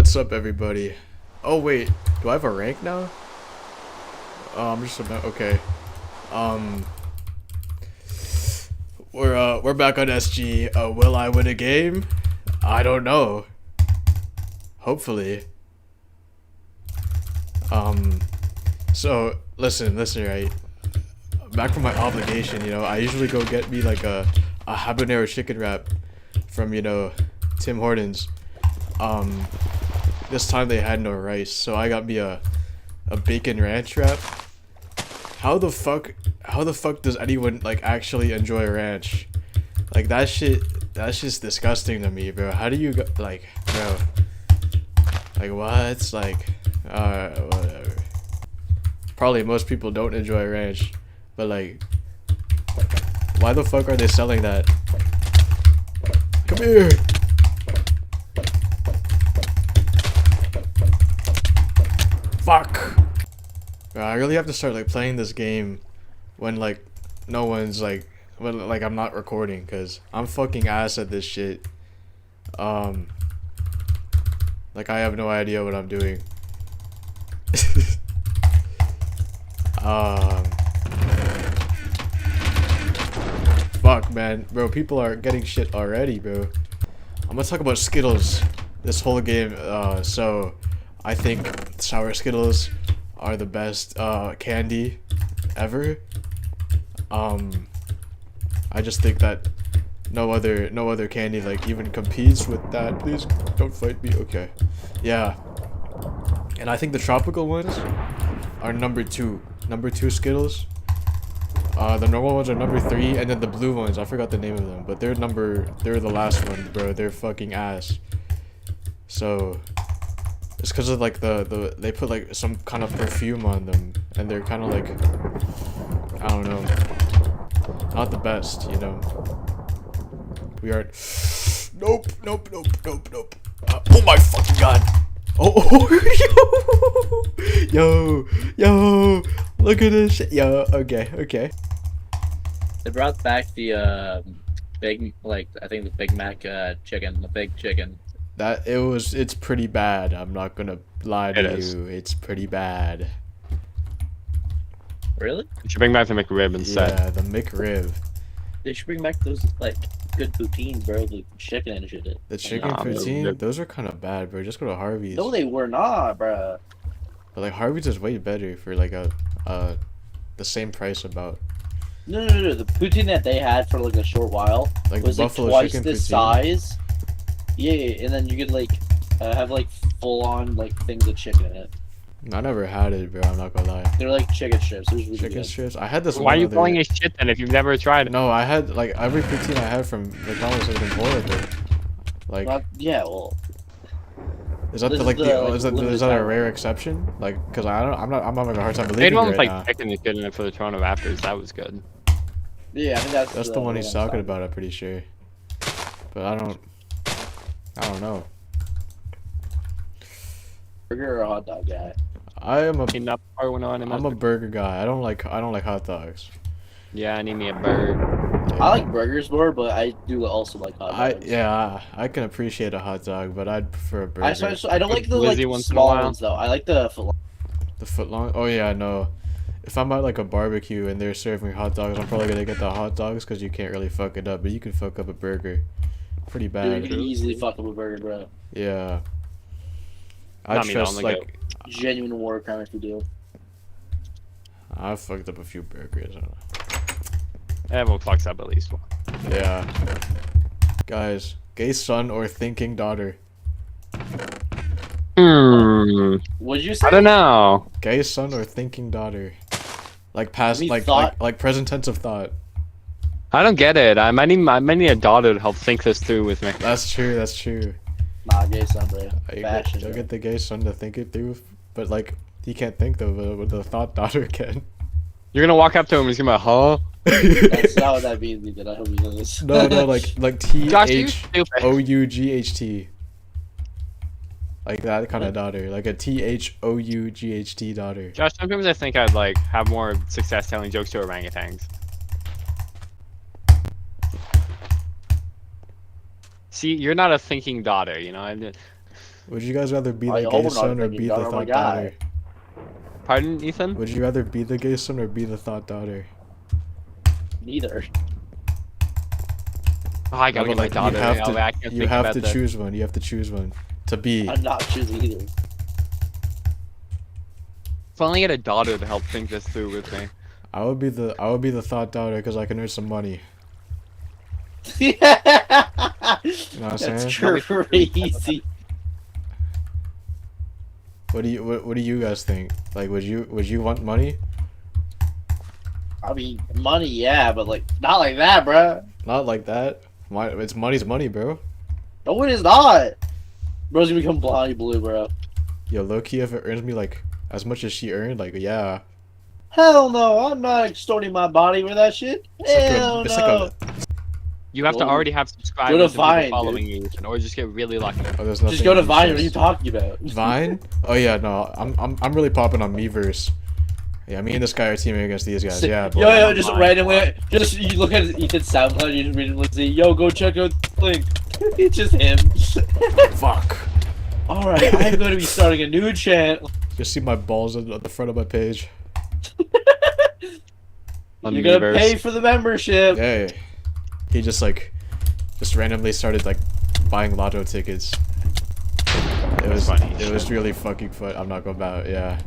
What's up, everybody? Oh wait, do I have a rank now? I'm just about okay. Um, we're back on SG. Will I win a game? I don't know. Hopefully. So listen, right? Back from my obligation, I usually go get me like a habanero chicken wrap from Tim Hortons. This time they had no rice, so I got me a bacon ranch wrap. How the fuck does anyone like actually enjoy ranch? Like that's just disgusting to me, bro. How do you go, like, bro? Like what? Like, whatever. Probably most people don't enjoy ranch, but like, why the fuck are they selling that? Come here. Fuck. Bro, I really have to start like playing this game when like no one's like when like I'm not recording, cause I'm fucking ass at this shit. Like I have no idea what I'm doing. Fuck, man, bro. People are getting shit already, bro. I'm gonna talk about Skittles this whole game. So I think sour Skittles are the best candy ever. I just think that no other candy like even competes with that. Please don't fight me. Okay. Yeah. And I think the tropical ones are number two Skittles. The normal ones are number 3, and then the blue ones, I forgot the name of them, but they're the last one, bro. They're fucking ass. So it's because of like they put like some kind of perfume on them, and they're kind of like, I don't know, not the best, We are. Nope. Oh my fucking god. Oh, yo, look at this shit. Yo, okay. They brought back the I think the Big Mac chicken, the big chicken. It's pretty bad. I'm not gonna lie to you. It's pretty bad. Really? You should bring back the McRib instead. Yeah, the McRib. They should bring back those like good poutines, bro. The chicken and shit. The chicken poutine, those are kind of bad, bro. Just go to Harvey's. No, they were not, bro. But like Harvey's is way better for like the same price about. No. The poutine that they had for like a short while like was like buffalo twice chicken this poutine. size. Yeah, and then you could like have like full on like things of chicken in it. I never had it, bro. I'm not gonna lie. They're like chicken strips. It was really Chicken good. strips. I had this. Why are you calling it shit then if you've never tried it? No, I had like every poutine I had from McDonald's has been horrible. Like, yeah, well. is that is that a rare exception? Like, cause I'm having a hard time They believing had one it with right like now. chicken and shit in it for the Toronto Raptors. That was good. Yeah, I think That's the one he's talking about. I'm pretty sure. But I don't know. Burger or a hot dog guy? I'm a burger guy. I don't like hot dogs. Yeah, I need me a burger. I like burgers more, but I do also like hot dogs. I can appreciate a hot dog, but I'd prefer a burger. I don't like the Glizzy like once in a small while. ones though. I like the foot. The footlong? Oh yeah, no. If I'm at like a barbecue and they're serving hot dogs, I'm probably gonna get the hot dogs because you can't really fuck it up, but you can fuck up a burger pretty bad. You can easily fuck up a burger, bro. Yeah. I trust like genuine war crime if you do. I fucked up a few burgers. I don't know. Everyone fucks up at least one. Yeah. Guys, gay son or thinking daughter? What'd you say? I don't know. Gay son or thinking daughter? Like past, like present tense of thought. I don't get it. I might need a daughter to help think this through with me. That's true. Nah, gay son, bro. You'll get the gay son to think it through, but like he can't think though, but the thought daughter can. You're gonna walk up to him and he's gonna be like, huh? That's not what that means, either. I hope you know this. No, like THOUGHT. Like that kind of daughter, like a THOUGHT daughter. Josh, sometimes I think I'd like have more success telling jokes to orangutans. See, you're not a thinking daughter, you know. Would you guys rather be I the hope gay I'm not son or thinking be the daughter of my thought guy. daughter? Pardon, Ethan? Would you rather be the gay son or be the thought daughter? Neither. Oh, I gotta No, get but, my daughter. you have now, to, I can't you think have about to that. choose one. You have to choose one to be. I'm not choosing either. If I only get a daughter to help think this through with me. I would be the thought daughter because I can earn some money. Yeah. You know what I'm That's saying? crazy. What do you guys think? Like, would you want money? I mean, money, yeah, but like not like that, bruh. Not like that. It's money's money, bro. No, it is not. Bro's gonna become blind blue, bro. Yo, low key, if it earns me like as much as she earned, like yeah. Hell no, I'm not extorting my body for that shit. Hell It's no. like a You have to Go- already have go to subscribers and people Vine, following you, Ethan, or just get really lucky. oh, there's nothing. Just go to in Vine. these What are you shows. talking about? Vine? Oh yeah, no, I'm really popping on Meverse. Yeah, me and this guy are teaming against these guys. Yeah, boy. Yo, just Vine. randomly, just you look at Ethan's SoundCloud, you just randomly say, "Yo, go check out the link." It's just him. Fuck. All right, I'm going to be starting a new channel. Just see my balls on the front of my page. On You're gonna Meverse. pay for the membership. Hey, he just randomly started like buying lotto tickets. It was funny. It was really fucking fun. I'm not going about it. Yeah.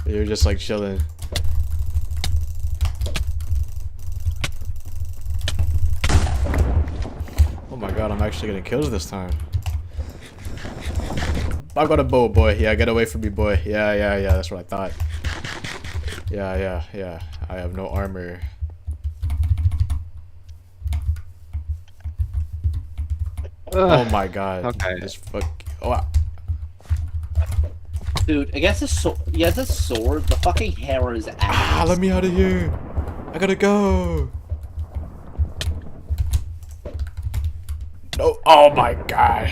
You're just like chilling. Oh my god, I'm actually getting kills this time. I got a bow, boy. Yeah, get away from me, boy. Yeah, that's what I thought. Yeah. I have no armor. Oh my god. Okay. This fuck. Oh, wow. Dude, against this sword, the fucking hammer is Ah, ass. let me out of here. I gotta go. No. Oh my god.